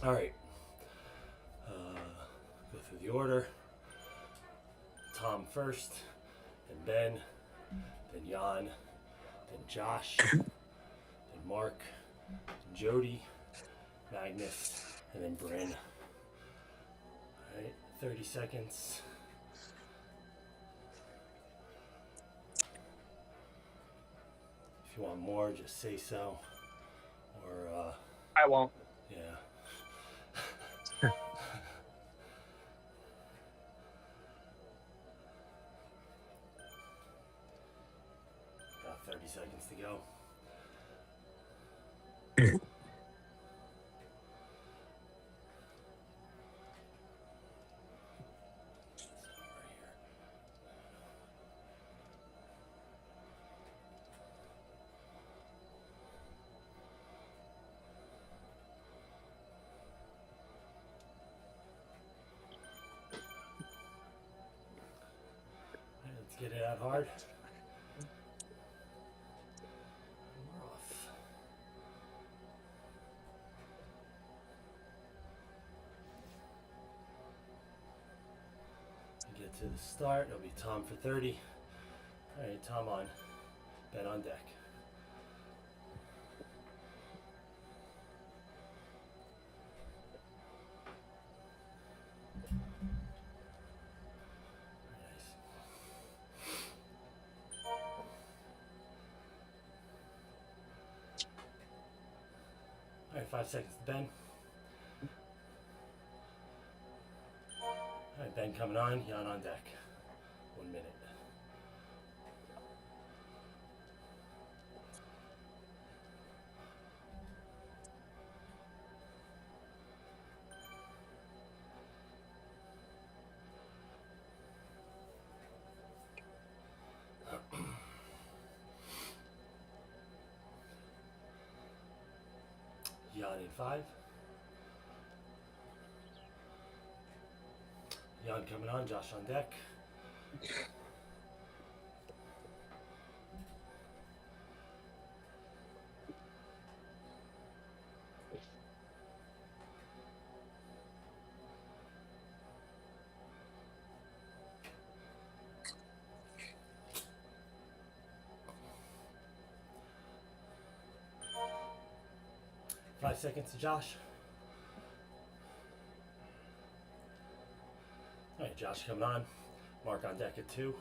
All right. Go through the order. Tom first, then Ben, then Jan, then Josh, then Mark, then Jody, Magnus, and then Bryn. All right, 30 seconds. If you want more, just say so. Or, I won't. yeah. About 30 seconds to go. Let's get it out hard. We're off. Get to the start. It'll be Tom for 30. All right, Tom on. Ben on deck. Nice. All right, 5 seconds to Ben. All right, Ben coming on. Jan on deck. 1 minute. Jan in 5. Jan coming on. Josh on deck. Five seconds to Josh. All right, Josh coming on. Mark on deck at 2.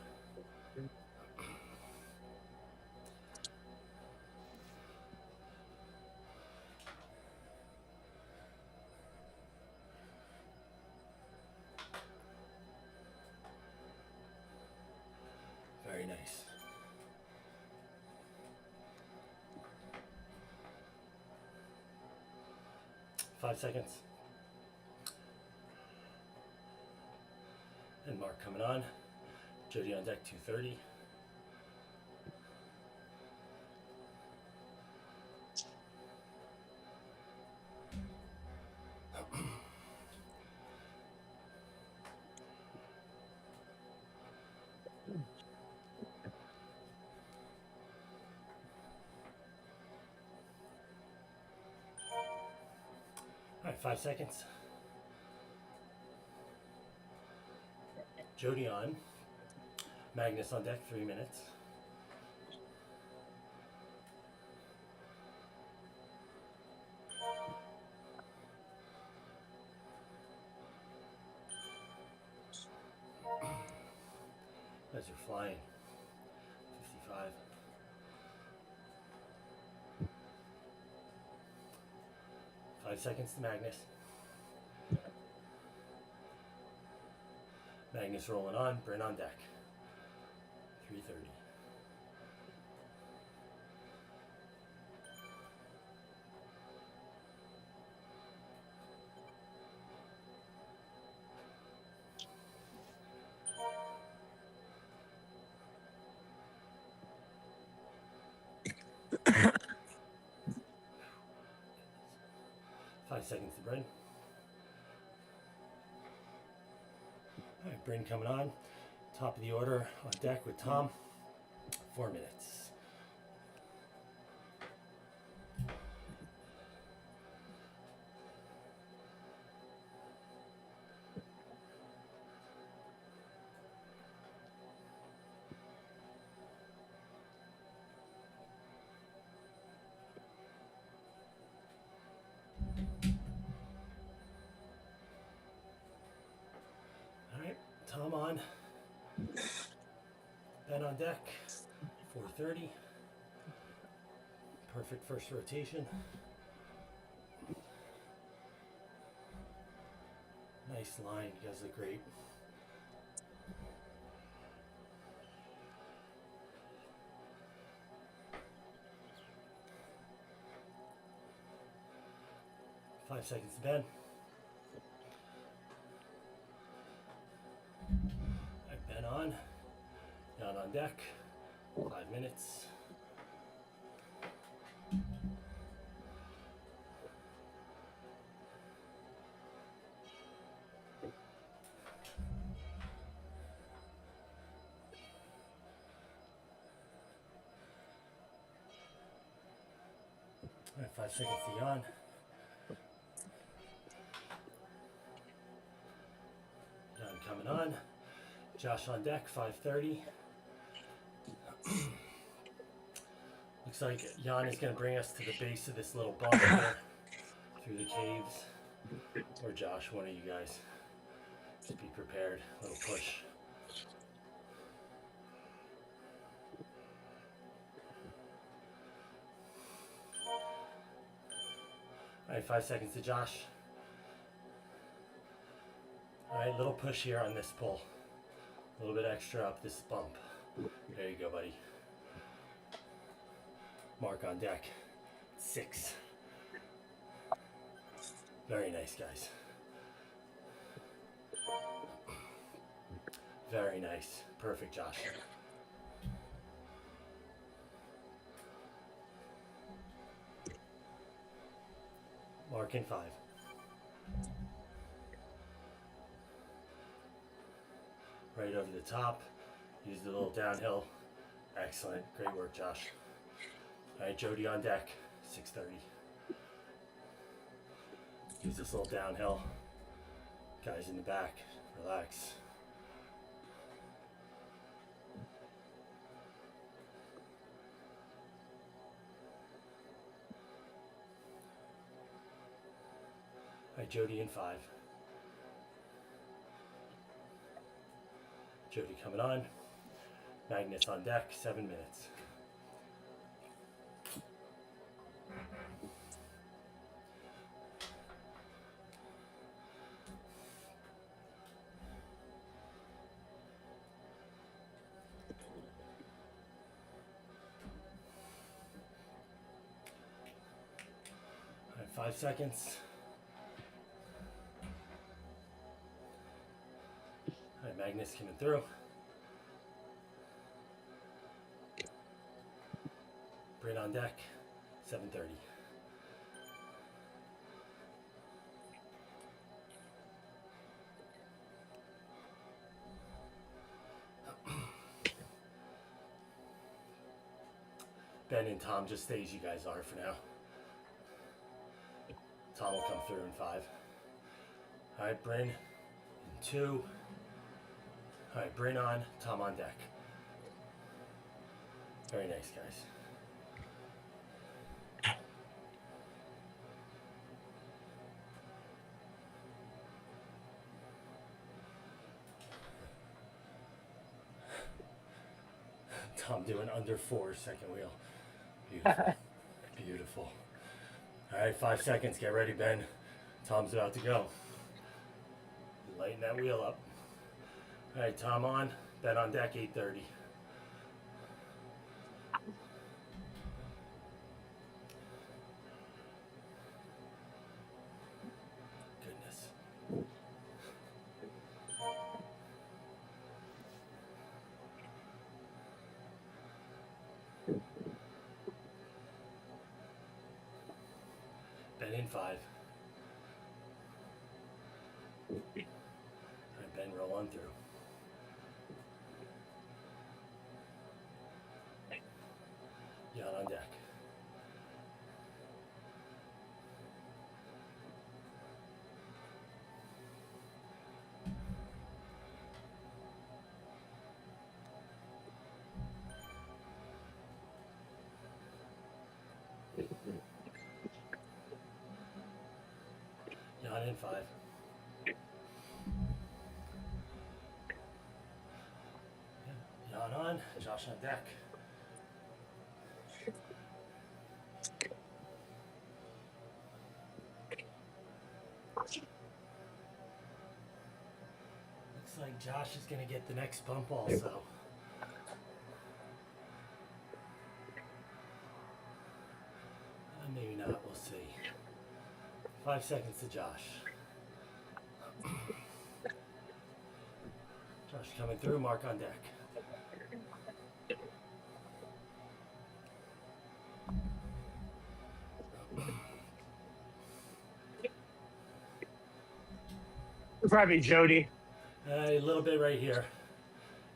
Very nice. Five seconds. And Mark coming on. Jody on deck 230. All right, 5 seconds. Jody on. Magnus on deck, 3 minutes. As you're flying. 55. Five seconds to Magnus. Magnus rolling on. Bryn on deck. 330. Five seconds to Bryn. All right, Bryn coming on. Top of the order on deck with Tom. 4 minutes. Tom on. Ben on deck. 4:30. Perfect first rotation. Nice line. You guys look great. Five seconds to Ben. Alright, Ben on. Jan on deck. 5 minutes. Alright, 5 seconds to Jan. Jan coming on. Josh on deck, 5:30. Looks like Jan is going to bring us to the base of this little bump here through the caves. Or Josh, one of you guys. Just be prepared. Little push. Alright, 5 seconds to Josh. Alright, little push here on this pull. A little bit extra up this bump. There you go, buddy. Mark on deck. 6. Very nice, guys. Very nice. Perfect, Josh. Mark in 5. Right over the top. Use the little downhill. Excellent. Great work, Josh. All right, Jody on deck. 6:30. Use this little downhill. Guys in the back. Relax. All right, Jody in 5. Jody coming on. Magnus on deck, 7 minutes. All right, 5 seconds. All right, Magnus coming through. Bryn on deck, 7:30. Ben and Tom just stay as you guys are for now. Tom will come through in 5. All right, Bryn in 2. All right, Bryn on, Tom on deck. Very nice, guys. Tom doing under 4 second wheel. Beautiful. Beautiful. All right, 5 seconds. Get ready, Ben. Tom's about to go. Lighten that wheel up. All right, Tom on. Ben on deck, 8:30. Goodness. Ben in 5. All right, Ben, roll on through. Jan on deck. Jan in 5. on. Josh on deck. Looks like Josh is going to get the next bump also. Maybe not, we'll see. 5 seconds to Josh. Josh coming through, Mark on deck. Probably Jody. A little bit right here.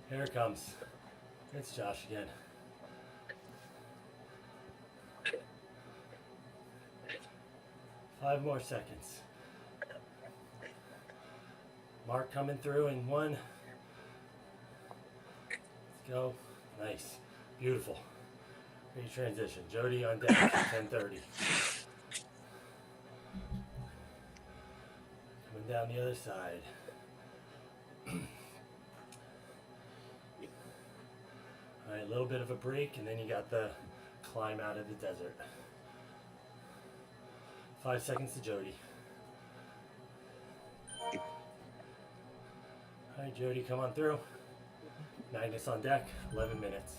Here it comes. It's Josh again. Five more seconds. Mark coming through in 1. Let's go. Nice. Beautiful. Great transition. Jody on deck, 10:30. Coming down the other side. All right, a little bit of a break, and then you got the climb out of the desert. 5 seconds to Jody. All right, Jody, come on through. Magnus on deck, 11 minutes.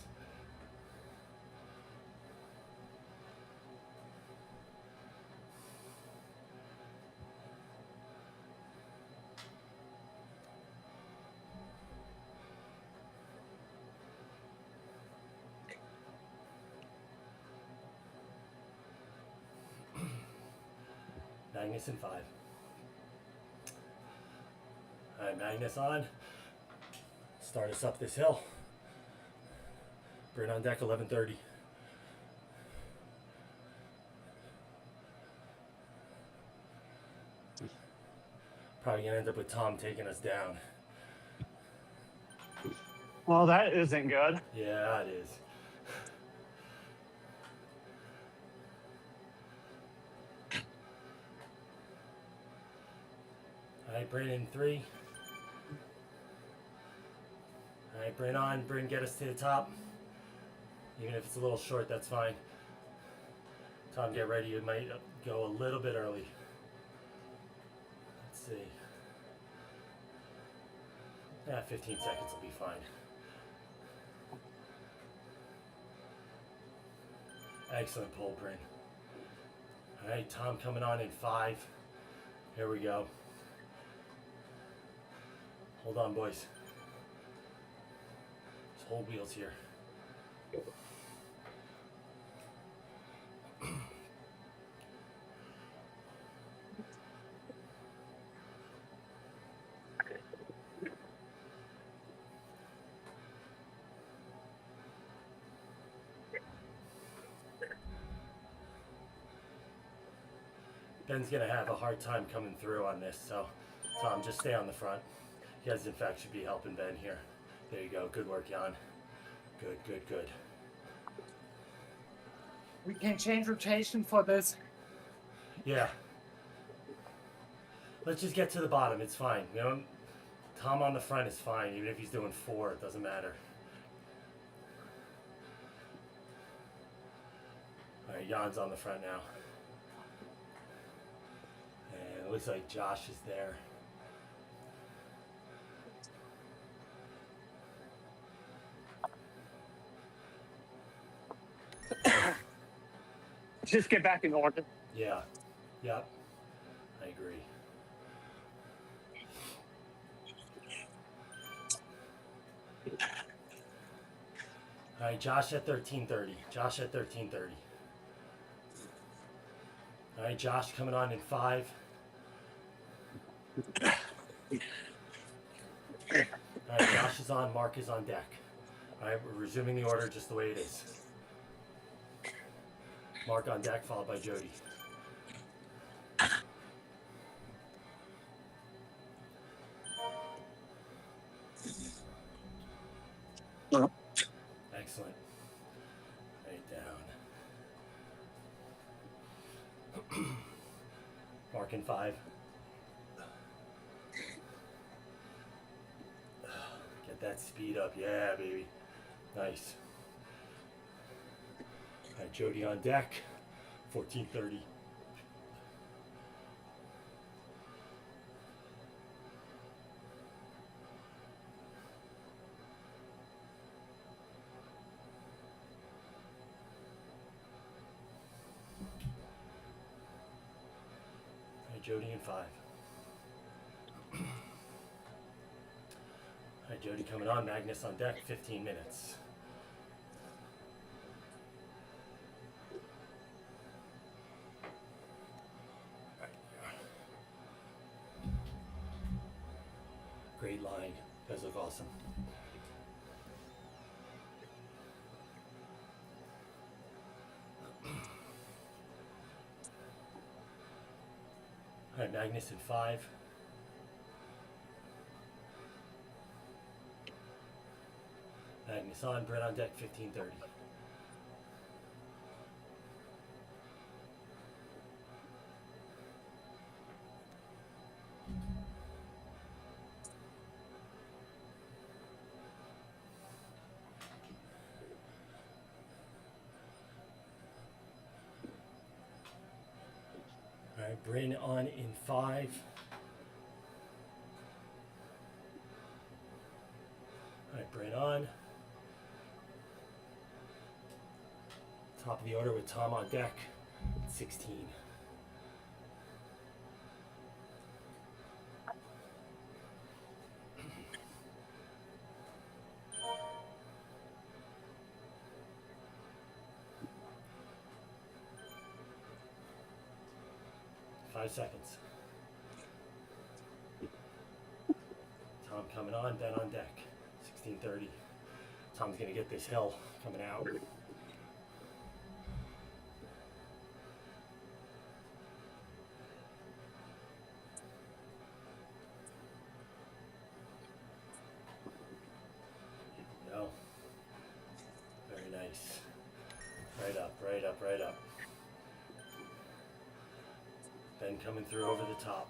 Magnus in 5. All right, Magnus on. Start us up this hill. Bryn on deck, 11:30. Probably gonna end up with Tom taking us down. Well, that isn't good. Yeah, it is. All right, Bryn in 3. All right, Bryn on. Bryn, get us to the top. Even if it's a little short, that's fine. Tom, get ready. You might go a little bit early. Let's see. Yeah, 15 seconds will be fine. Excellent pull, Bryn. All right, Tom coming on in 5. Here we go. Hold on, boys. Just hold wheels here. Ben's going to have a hard time coming through on this, so Tom, just stay on the front. You guys, in fact, should be helping Ben here. There you go. Good work, Jan. Good, good, good. We can change rotation for this. Yeah. Let's just get to the bottom. It's fine. You know, Tom on the front is fine. Even if he's doing 4, it doesn't matter. All right, Jan's on the front now. And it looks like Josh is there. Just get back in order. Yeah. Yep. I agree. All right, Josh at 13:30. Josh at 13:30. All right, Josh coming on in 5. All right, Josh is on. Mark is on deck. All right, we're resuming the order just the way it is. Mark on deck, followed by Jody. Excellent. Right down. Mark in 5. Get that speed up. Yeah, baby. Nice. All right, Jody on deck. 14:30. All right, Jody in 5. All right, Jody coming on. Magnus on deck. 15 minutes. Great line. You guys look awesome. All right, Magnus in 5. Magnus on, Brett on deck, 15:30. All right, Bryn on in 5. All right, Bryn on. Top of the order with Tom on deck, 16. Five seconds. Tom coming on, Ben on deck, 16:30. Tom's gonna get this hill coming out. No. Very nice. Right up, right up, right up. Ben coming through over the top.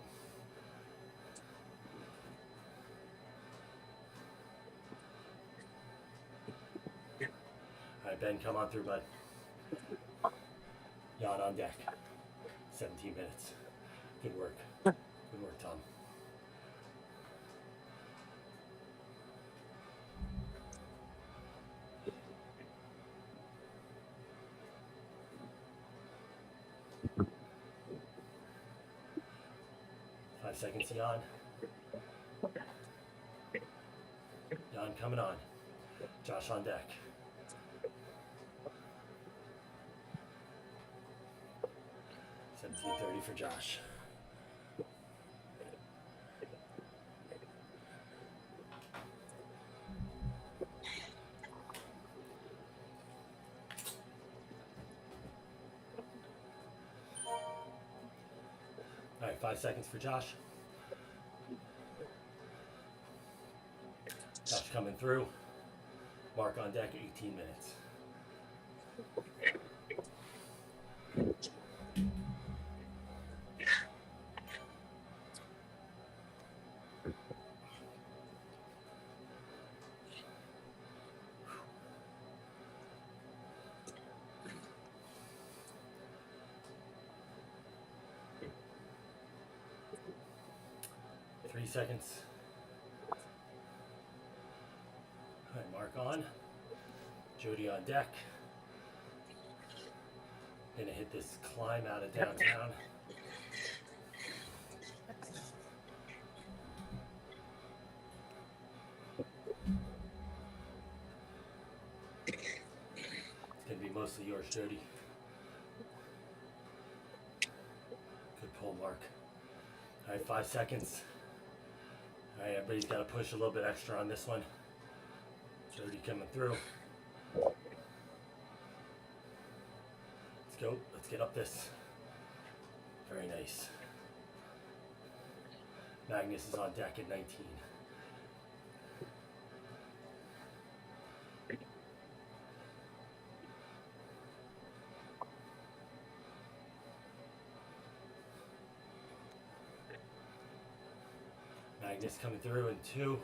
All right, Ben, come on through, bud. Jan on deck. 17 minutes. Good work. Good work, Tom. Five seconds, Jan. Jan coming on. Josh on deck. 17:30 for Josh. All right, 5 seconds for Josh. Josh coming through. Mark on deck, 18 minutes. Three seconds. All right, Mark on. Jody on deck. Gonna hit this climb out of downtown. It's gonna be mostly yours, Jody. Good pull, Mark. All right, 5 seconds. All right, everybody's got to push a little bit extra on this one. Jody coming through. Let's go. Let's get up this. Very nice. Magnus is on deck at 19. Magnus coming through in 2.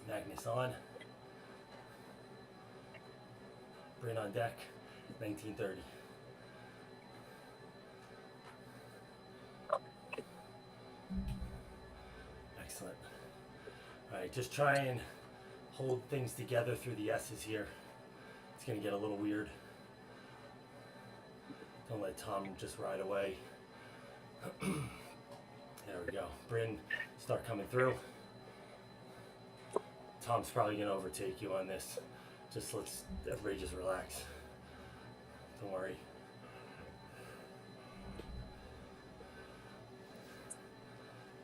Magnus on. Bryn on deck, 1930. Excellent. All right, just try and hold things together through the S's here. It's gonna get a little weird. Don't let Tom just ride away. There we go. Bryn, start coming through. Tom's probably gonna overtake you on this. Just everybody just relax. Don't worry.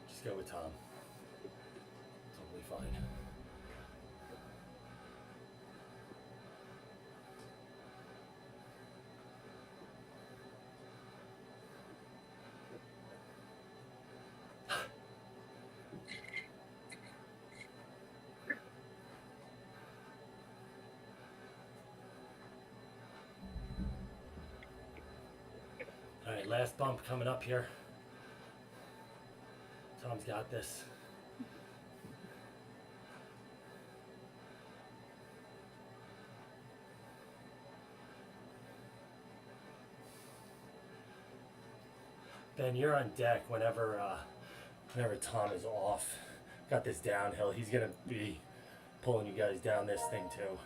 Just go with Tom. Totally fine. All right, last bump coming up here. Tom's got this. Ben, you're on deck whenever Tom is off. Got this downhill. He's gonna be pulling you guys down this thing too.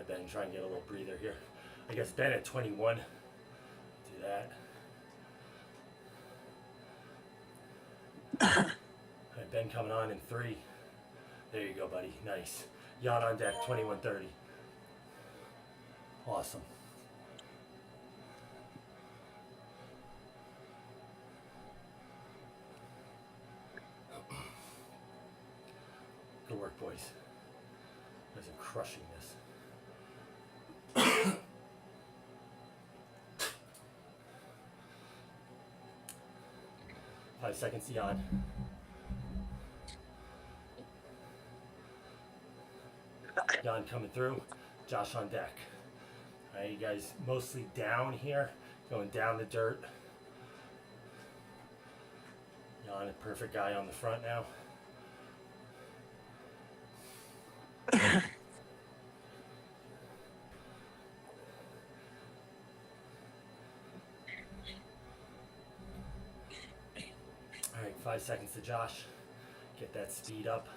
Ben, try and get a little breather here. I guess Ben at 21. Do that. All right, Ben coming on in 3. There you go, buddy. Nice. Jan on deck, 21:30. Awesome. Good work, boys. You guys are crushing this. 5 seconds to Jan. Jan coming through. Josh on deck. All right, you guys mostly down here, going down the dirt. Jan, a perfect guy on the front now. All right, 5 seconds to Josh. Get that speed up.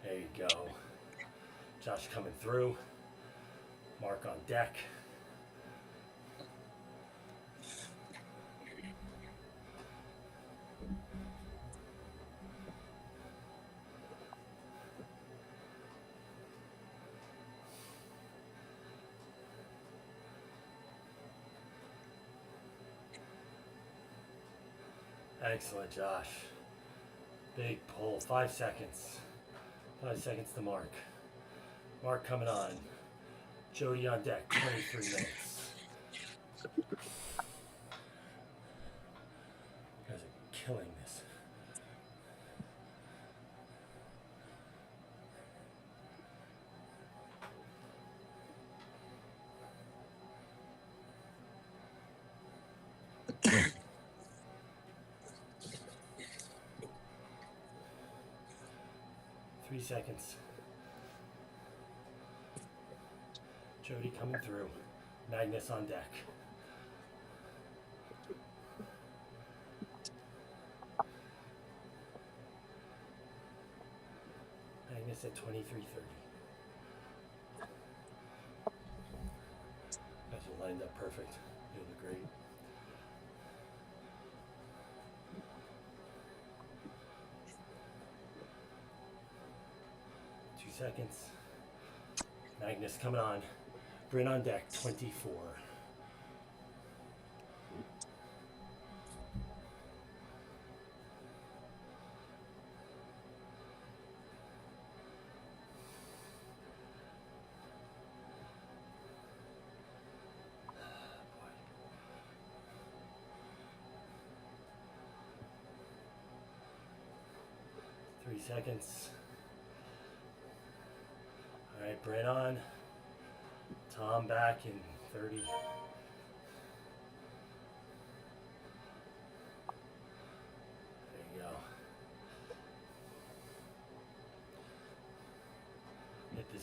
There you go. Josh coming through. Mark on deck. Excellent, Josh. Big pull. 5 seconds. 5 seconds to Mark. Mark coming on. Jody on deck. 23 minutes. You guys are killing this. Three seconds. Jody coming through. Magnus on deck. Magnus at 23:30. Guys are lined up perfect. You look great. Seconds. Magnus coming on. Bryn on deck, 24. Three seconds. All right, Bryn on. Tom back in 30.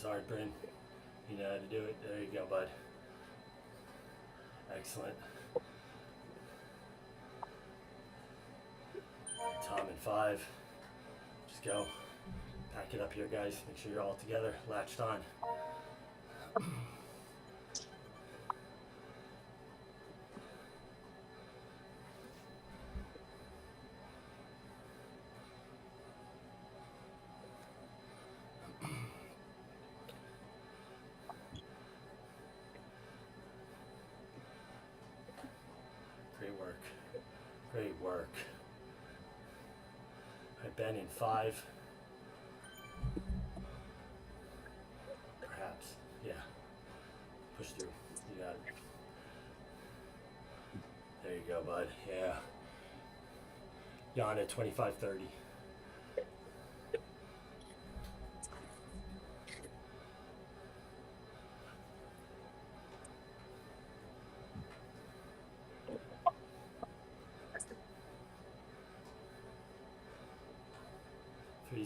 hard, Bryn. You know how to do it. There you go, bud. Excellent. Tom in 5. Just go. Pack it up here, guys. Make sure you're all together, latched on. Great work. Great work. All right, Ben in 5. Perhaps. Yeah. Push through. You got it. There you go, bud. Yeah. Jan at 25:30.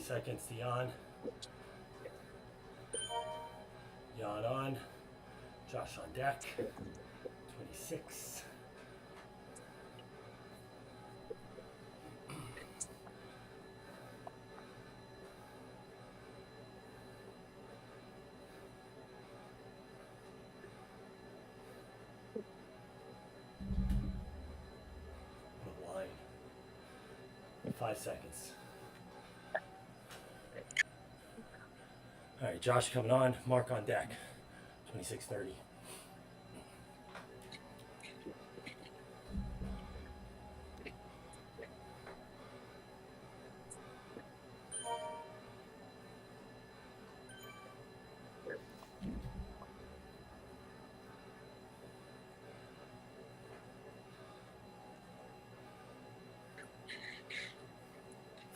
Seconds to Jan. Jan on. Josh on deck. 26. What a line. 5 seconds. All right, Josh coming on, Mark on deck, 26:30.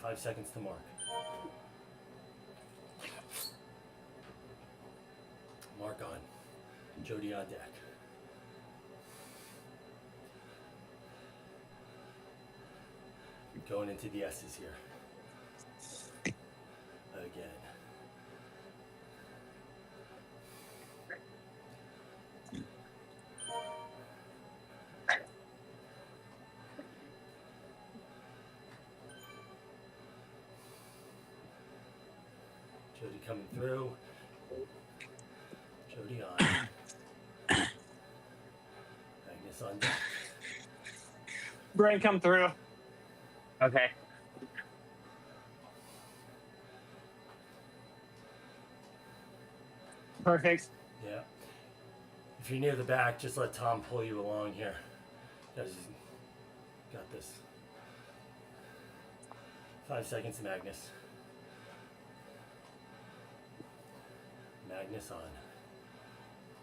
Five seconds to Mark. Mark on. Jody on deck. Going into the S's here. Again. Jody coming through. Jody on. Magnus on deck. Brain come through. Okay. Perfect. Yeah. If you're near the back, just let Tom pull you along here. Guys, got this. 5 seconds to Magnus. Magnus on.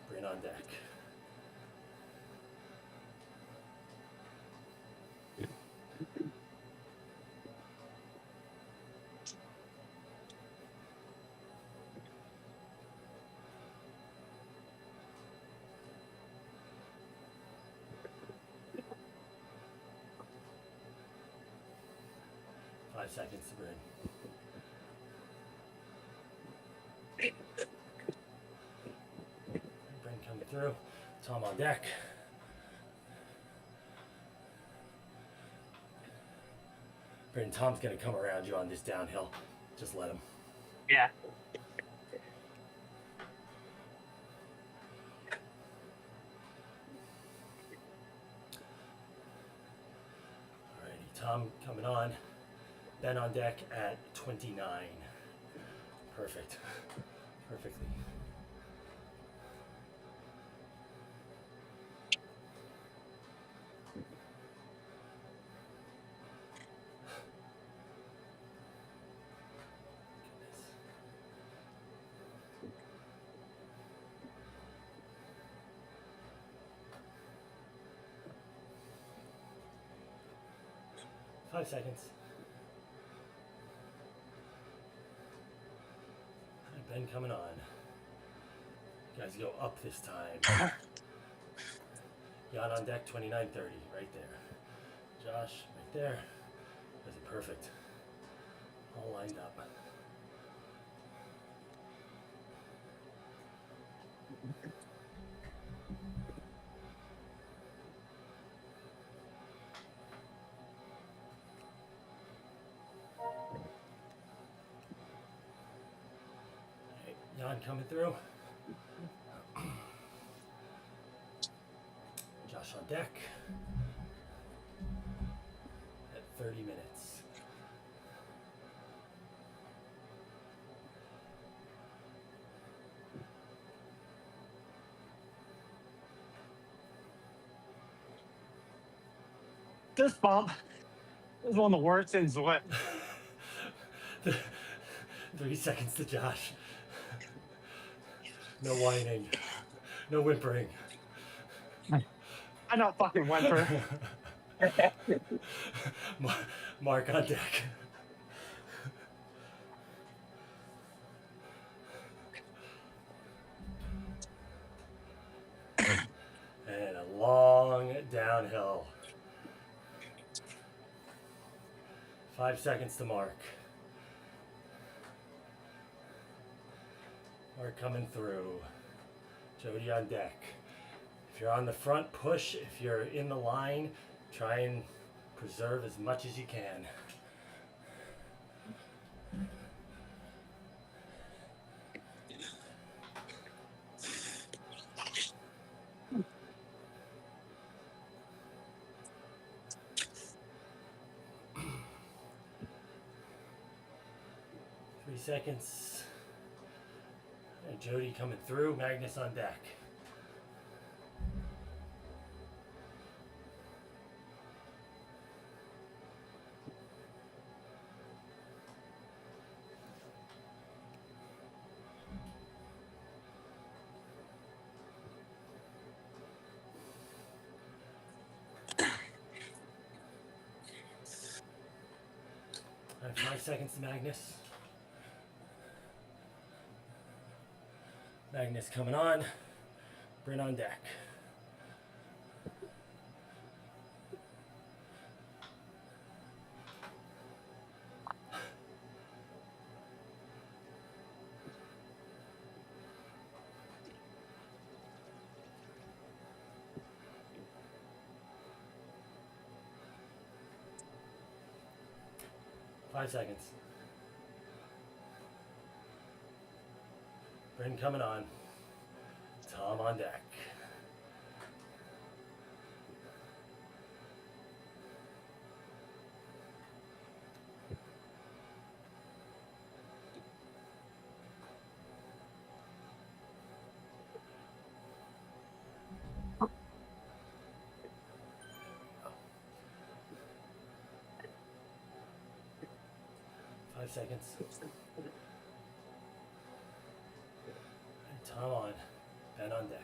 Bryn on deck. Five seconds to Bryn. Bryn coming through. Tom on deck. Bryn, Tom's going to come around you on this downhill. Just let him. Yeah. Alrighty, Tom coming on. Ben on deck at 29. Perfect. Perfectly. Goodness. 5 seconds. Ben coming on. You guys go up this time. Jan on deck, 29:30, right there. Josh, right there. That's perfect. All lined up. Okay, Jan coming through. Josh on deck at 30 minutes. This bump is one of the worst in Zwift. 3 seconds to Josh. No whining. No whimpering. I don't fucking whimper. Mark on deck. And a long downhill. 5 seconds to Mark. Mark coming through. Jody on deck. If you're on the front, push. If you're in the line, try and preserve as much as you can. Three seconds. And Jody coming through. Magnus on deck. All right, 5 seconds to Magnus. Magnus coming on. Bryn on deck. Five seconds. Bryn coming on. Tom on deck. Five seconds. And Tom on. Ben on deck.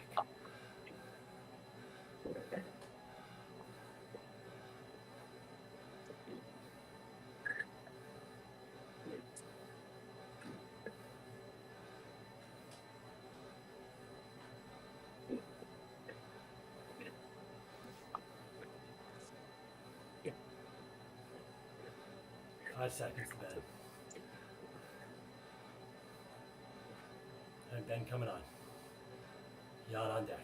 Five seconds to Ben. And Ben coming on. Jan on deck.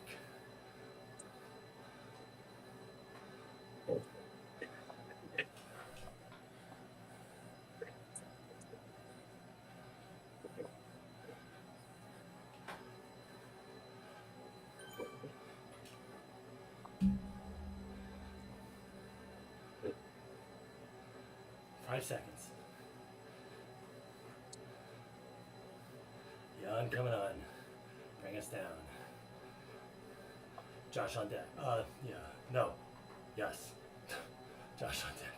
Five seconds. Jan coming on. Bring us down. Josh on deck. Yeah. No. Yes. Josh on deck.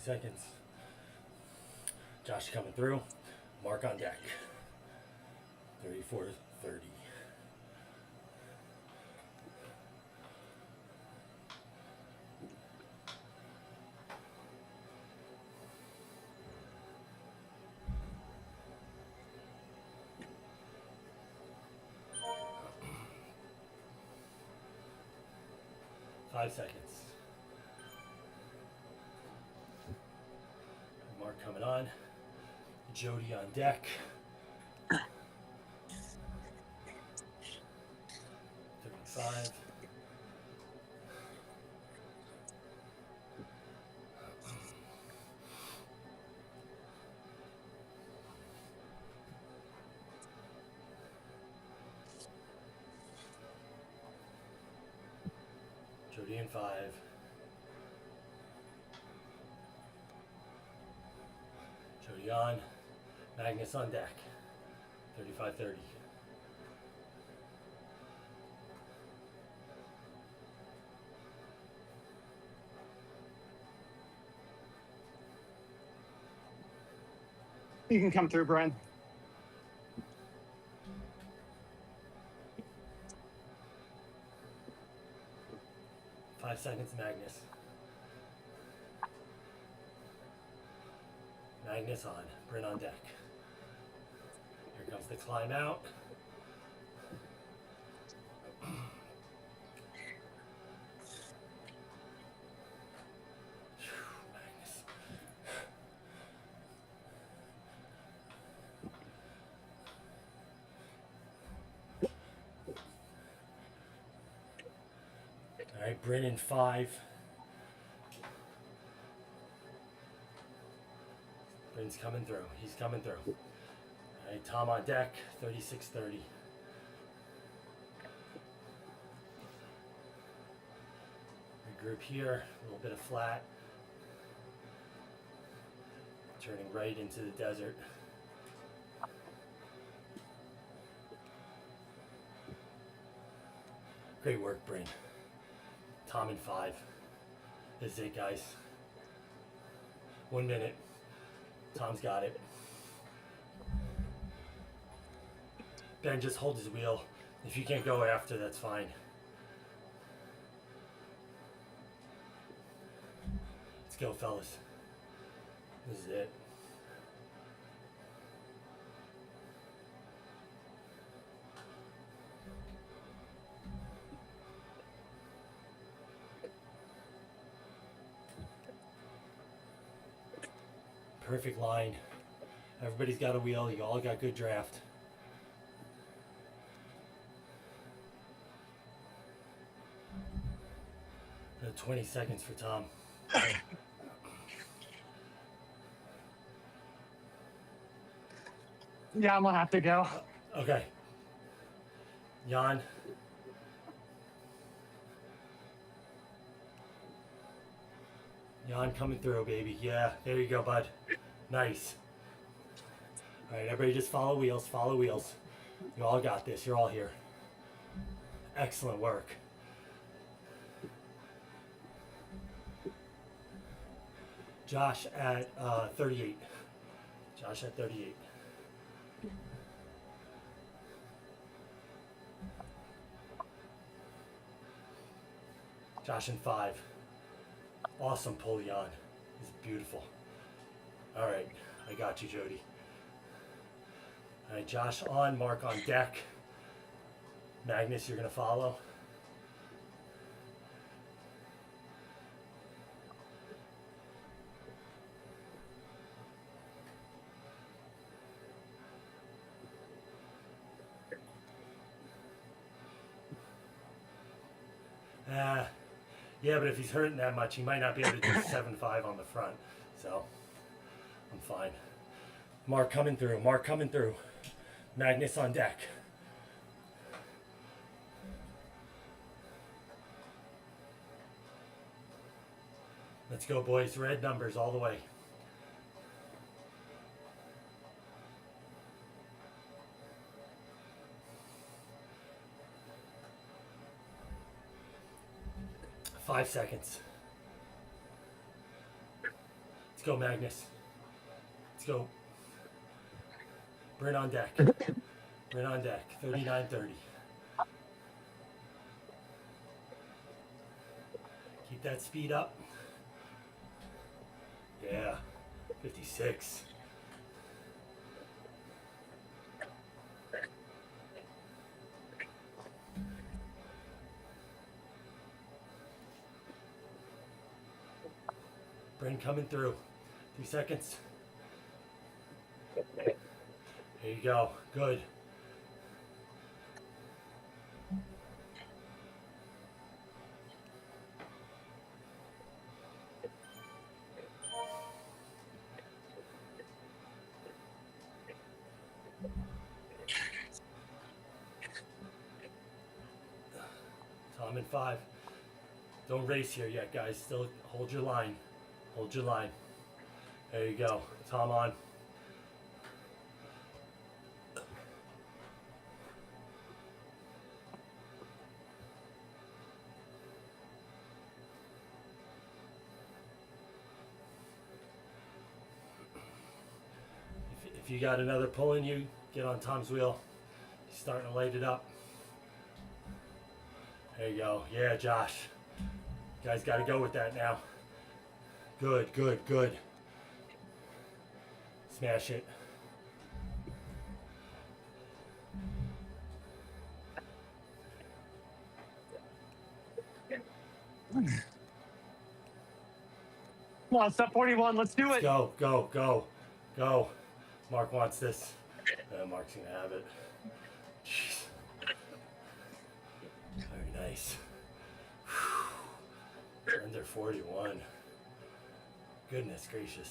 Seconds. Josh coming through. Mark on deck. 34-30. 5 seconds. Mark coming on. Jody on deck. 35. Jody in 5. Jody on. Magnus on deck. 35-30. You can come through, Brian. Five seconds, Magnus. Magnus on. Bryn on deck. Here comes the climb out. Magnus. All right, Bryn in 5. Bryn's coming through. He's coming through. All right, Tom on deck. 36-30. Regroup here. A little bit of flat. Turning right into the desert. Great work, Bryn. Tom in 5. This is it, guys. 1 minute. Tom's got it. Ben, just hold his wheel. If you can't go after, that's fine. Let's go, fellas. This is it. Perfect line. Everybody's got a wheel. You all got good draft. Another 20 seconds for Tom. Yeah, I'm gonna have to go. Okay. Jan. Jan coming through, baby. Yeah, there you go, bud. Nice. All right, everybody just follow wheels, follow wheels. You all got this. You're all here. Excellent work. Josh at 38. Josh at 38. Josh in 5. Awesome pull, Jan. It's beautiful. All right, I got you, Jody. All right, Josh on, Mark on deck. Magnus, you're gonna follow. Yeah, but if he's hurting that much, he might not be able to do 7.5 on the front. So, I'm fine. Mark coming through. Mark coming through. Magnus on deck. Let's go, boys. Red numbers all the way. Five seconds. Let's go, Magnus. Let's go. Bryn on deck. Bryn on deck. 39-30. Keep that speed up. Yeah. 56. Bryn coming through. 3 seconds. There you go. Good. Tom in 5. Don't race here yet, guys. Still hold your line. Hold your line. There you go. Tom on. If you got another pulling you, get on Tom's wheel. He's starting to light it up. There you go. Yeah, Josh. You guys got to go with that now. Good, good, good. Smash it. Come on, step 41. Let's do Let's it. go, go, go, go. Mark wants this. Mark's going to have it. Jeez. Very nice. Whew. Under 41. Goodness gracious.